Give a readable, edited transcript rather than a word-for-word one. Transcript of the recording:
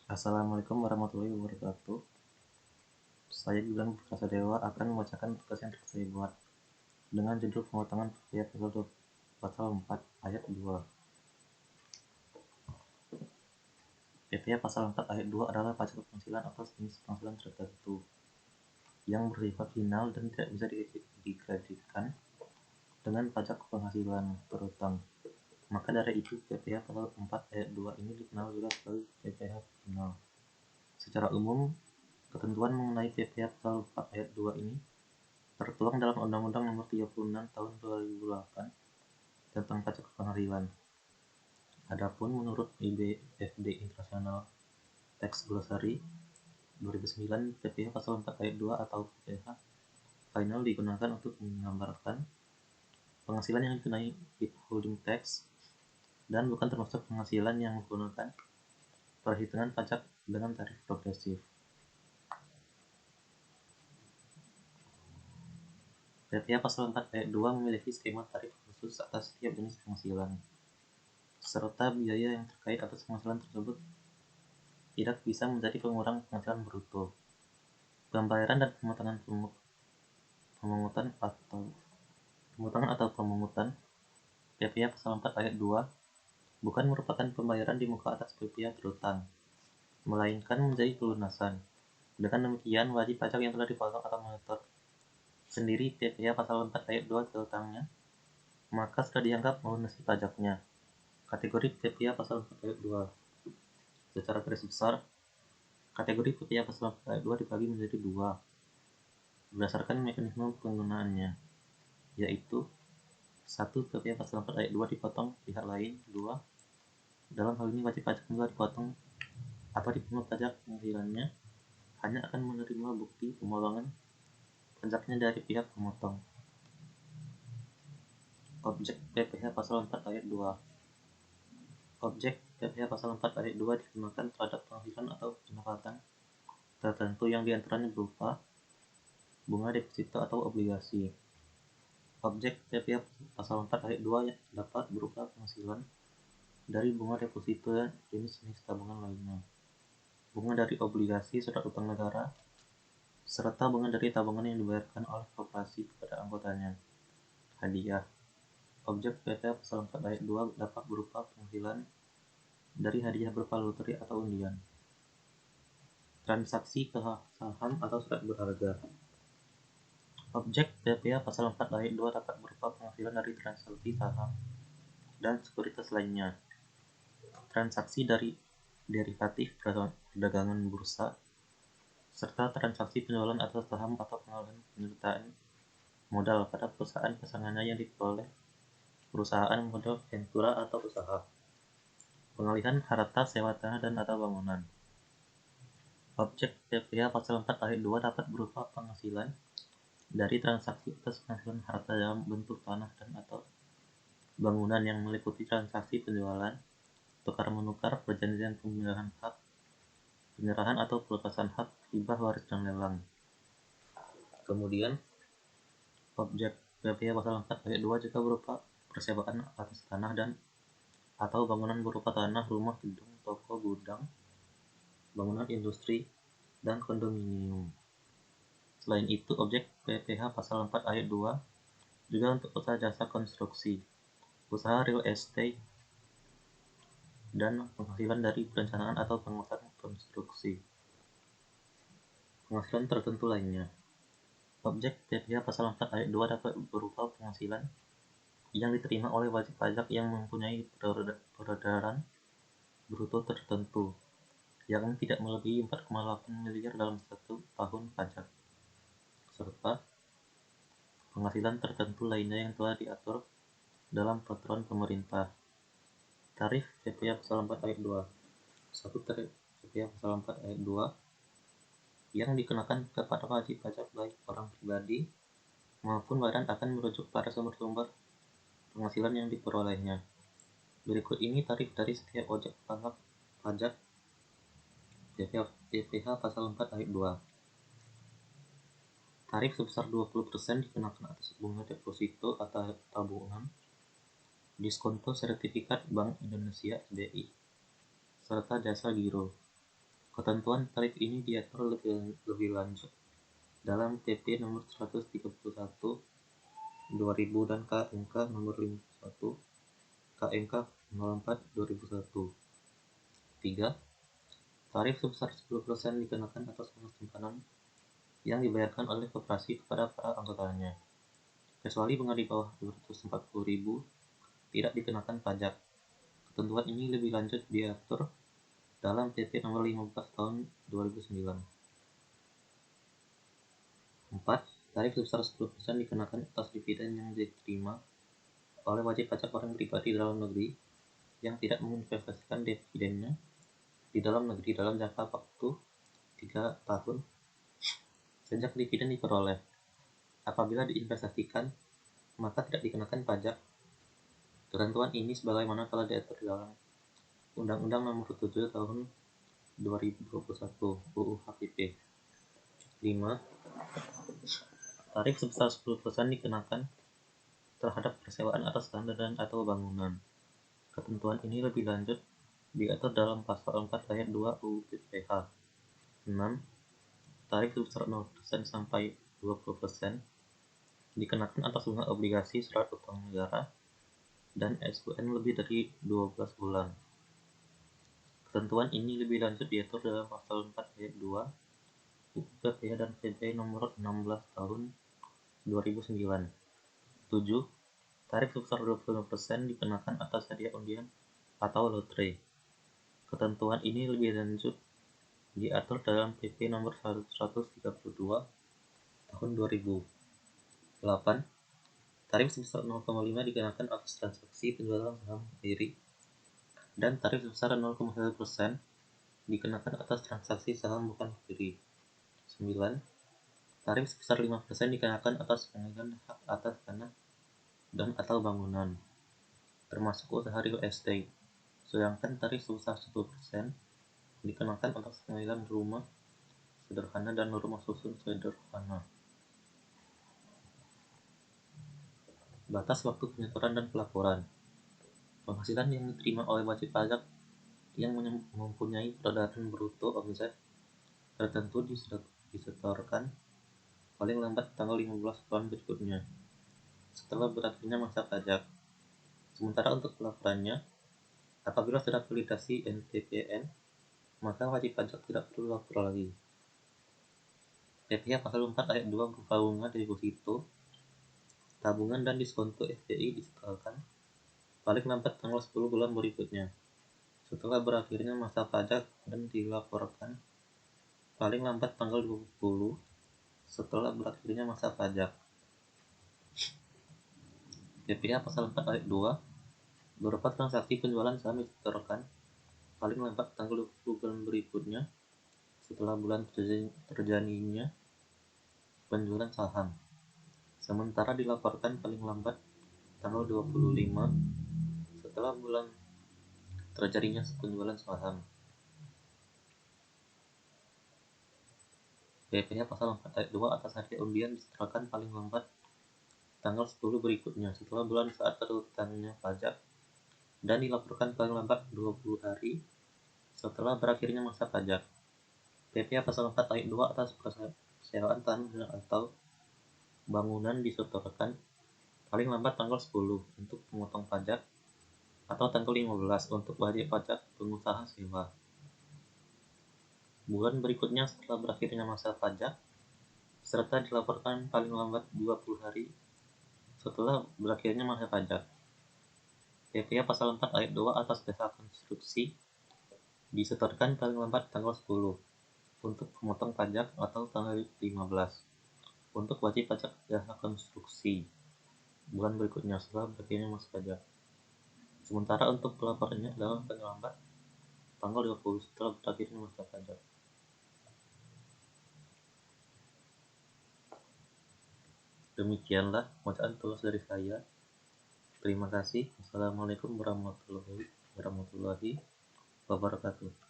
Assalamualaikum warahmatullahi wabarakatuh. Saya Gilang Prasadewa akan membacakan tugas yang telah saya buat dengan judul pemotongan biaya pasal 4 ayat 2. PPh pasal 4 ayat 2 adalah pajak penghasilan atas jenis penghasilan tertentu yang bersifat final dan tidak bisa dikreditkan dengan pajak penghasilan berutang. Maka dari itu, PPh pasal 4 ayat 2 ini dikenal juga sebagai PPh final. Secara umum, ketentuan mengenai PPh pasal 4 ayat 2 ini tertuang dalam Undang-Undang Nomor 36 Tahun 2008 tentang pajak penghasilan. Adapun menurut IBFD International Tax Glossary 2009, PPh pasal 4 ayat 2 atau PPh final digunakan untuk menggambarkan penghasilan yang dikenai withholding tax dan bukan termasuk penghasilan yang menggunakan perhitungan pajak dengan tarif progresif. PPh pasal 4 ayat 2 memiliki skema tarif khusus atas setiap jenis penghasilan, serta biaya yang terkait atas penghasilan tersebut tidak bisa menjadi pengurang penghasilan bruto. Pembayaran dan pemotongan pemungutan PPh pasal 4 ayat 2 bukan merupakan pembayaran di muka atas PPh berutang, melainkan menjadi pelunasan. Dengan demikian, wajib pajak yang telah dipotong atau menyetor sendiri PPh pasal 4 ayat 2 piutangnya, maka sudah dianggap melunasi pajaknya. Kategori PPh pasal 4 ayat 2. Secara garis besar, kategori PPh pasal 4 ayat 2 dibagi menjadi dua berdasarkan mekanisme penggunaannya, yaitu 1. PPh pasal 4 ayat 2 dipotong pihak lain. 2. Dalam hal ini wajib pajak yang telah dipotong atau dipungut pajak penghasilannya hanya akan menerima bukti pemotongan pajaknya dari pihak pemotong. Objek PPh pasal 4 ayat 2. Objek PPh pasal 4 ayat 2 dikenakan terhadap penghasilan atau pendapatan tertentu yang diantaranya berupa bunga deposito atau obligasi. Objek PPh pasal 4 ayat 2 dapat berupa penghasilan dari bunga deposito dan jenis-jenis tabungan lainnya, bunga dari obligasi surat utang negara, serta bunga dari tabungan yang dibayarkan oleh koperasi kepada anggotanya. Hadiah. Objek PPh pasal 4 ayat 2 dapat berupa penghasilan dari hadiah berupa lotre atau undian, transaksi saham atau surat berharga. Objek PPh pasal 4 ayat 2 dapat berupa penghasilan dari transaksi saham dan sekuritas lainnya, transaksi dari derivatif perdagangan bursa, serta transaksi penjualan atas saham atau pengalihan penyertaan modal pada perusahaan pasangannya yang diperoleh perusahaan modal ventura atau usaha, pengalihan harta sewa tanah dan atau bangunan. Objek PPh pasal 4 ayat 2 dapat berupa penghasilan dari transaksi atas penghasilan harta dalam bentuk tanah dan atau bangunan yang meliputi transaksi penjualan, tukar-menukar, perjanjian penyerahan atau pelepasan hak, hibah, waris, dan lelang. Kemudian, objek PPh pasal 4 ayat 2 juga berupa persewaan atas tanah dan atau bangunan berupa tanah, rumah, gedung, toko, gudang, bangunan industri, dan kondominium. Selain itu, objek PPh pasal 4 ayat 2 juga untuk usaha jasa konstruksi, usaha real estate, dan penghasilan dari perencanaan atau penguasaan konstruksi. Penghasilan tertentu lainnya. Objek PPh pasal 4 ayat 2 dapat berupa penghasilan yang diterima oleh wajib pajak yang mempunyai peredaran bruto tertentu, yang tidak melebihi 4,8 miliar dalam 1 tahun pajak, serta penghasilan tertentu lainnya yang telah diatur dalam peraturan pemerintah. Tarif PPh pasal 4 ayat 2. 1. Tarif PPh pasal 4 ayat 2 yang dikenakan kepada wajib pajak baik orang pribadi maupun badan akan merujuk pada sumber-sumber penghasilan yang diperolehnya. Berikut ini tarif dari setiap objek pajak PPh pasal 4 ayat 2. Tarif sebesar 20% dikenakan atas bunga deposito atau tabungan, diskonto sertifikat Bank Indonesia (SBI), serta jasa giro. Ketentuan tarif ini diatur lebih lanjut dalam PP nomor 131 2000 dan KMK nomor 51 KMK 04 2001. 3. Tarif sebesar 10% dikenakan atas ongkos simpanan yang dibayarkan oleh koperasi kepada para anggotanya, kecuali bunga di bawah 240.000 tidak dikenakan pajak. Ketentuan ini lebih lanjut diatur dalam PP nomor 15 tahun 2009. 4. Tarif sebesar 10% dikenakan atas dividen yang diterima oleh wajib pajak orang pribadi dalam negeri yang tidak menginvestasikan dividennya di dalam negeri dalam jangka waktu 3 tahun sejak dividen diperoleh. Apabila diinvestasikan, maka tidak dikenakan pajak. Ketentuan ini sebagaimana telah diatur dalam Undang-Undang Nomor 7 Tahun 2021 UU HPP. 5. Tarif sebesar 10% dikenakan terhadap persewaan atas tanah dan atau bangunan. Ketentuan ini lebih lanjut diatur dalam Pasal 4 Ayat 2 UU PPH. 6. Tarif sebesar 0% sampai 20% dikenakan atas bunga obligasi surat utang negara dan SUN lebih dari 12 bulan. Ketentuan ini lebih lanjut diatur dalam Pasal 4 Ayat 2 UU PPH dan PP nomor 16 tahun 2009. 7. Tarif sebesar 25% dikenakan atas hadiah undian atau lotre. Ketentuan ini lebih lanjut diatur dalam PP nomor 132 tahun 2000. 8. Tarif sebesar 0,5 dikenakan atas transaksi penjualan saham sendiri dan tarif sebesar 0,1% dikenakan atas transaksi saham bukan sendiri. 9. Tarif sebesar 5% dikenakan atas pengalihan hak atas tanah dan atau bangunan, termasuk usaha real estate. Sedangkan tarif sebesar 1% dikenakan atas pengalihan rumah sederhana dan rumah susun sederhana. Batas waktu penyetoran dan pelaporan. Penghasilan yang diterima oleh wajib pajak yang mempunyai peredaran bruto omset tertentu disetorkan paling lambat tanggal 15 bulan berikutnya setelah berakhirnya masa pajak. Sementara untuk pelaporannya, apabila sudah validasi NPWN, maka wajib pajak tidak perlu lapor lagi. PPh Pasal 4 Ayat 2 berupa bunga deposito, tabungan dan diskonto FDI disetorkan paling lambat tanggal 10 bulan berikutnya setelah berakhirnya masa pajak dan dilaporkan paling lambat tanggal 20 setelah berakhirnya masa pajak. PPh Pasal 4 Ayat 2 berupa transaksi penjualan saham disetorkan paling lambat tanggal 20 bulan berikutnya setelah bulan terjadinya penjualan saham, sementara dilaporkan paling lambat tanggal 25 setelah bulan terjadinya penjualan saham. PPh Pasal 4 Ayat 2 atas hadiah undian disetorkan paling lambat tanggal 10 berikutnya setelah bulan saat terutangnya pajak dan dilaporkan paling lambat 20 hari setelah berakhirnya masa pajak. PPh Pasal 4 Ayat 2 atas persewaan tanah atau bangunan disetorkan paling lambat tanggal 10 untuk pemotong pajak atau tanggal 15 untuk wajib pajak pengusaha sewa. Bulan berikutnya setelah berakhirnya masa pajak, serta dilaporkan paling lambat 20 hari setelah berakhirnya masa pajak. PPh Pasal 4 Ayat 2 atas jasa konstruksi disetorkan paling lambat tanggal 10 untuk pemotong pajak atau tanggal 15 untuk wajib pajak jasa konstruksi bulan berikutnya setelah berakhirnya masa pajak. Sementara untuk pelaporannya adalah paling lambat tanggal 20 setelah berakhirnya masa pajak. Demikianlah bacaan tulis dari saya. Terima kasih. Wassalamualaikum warahmatullahi wabarakatuh.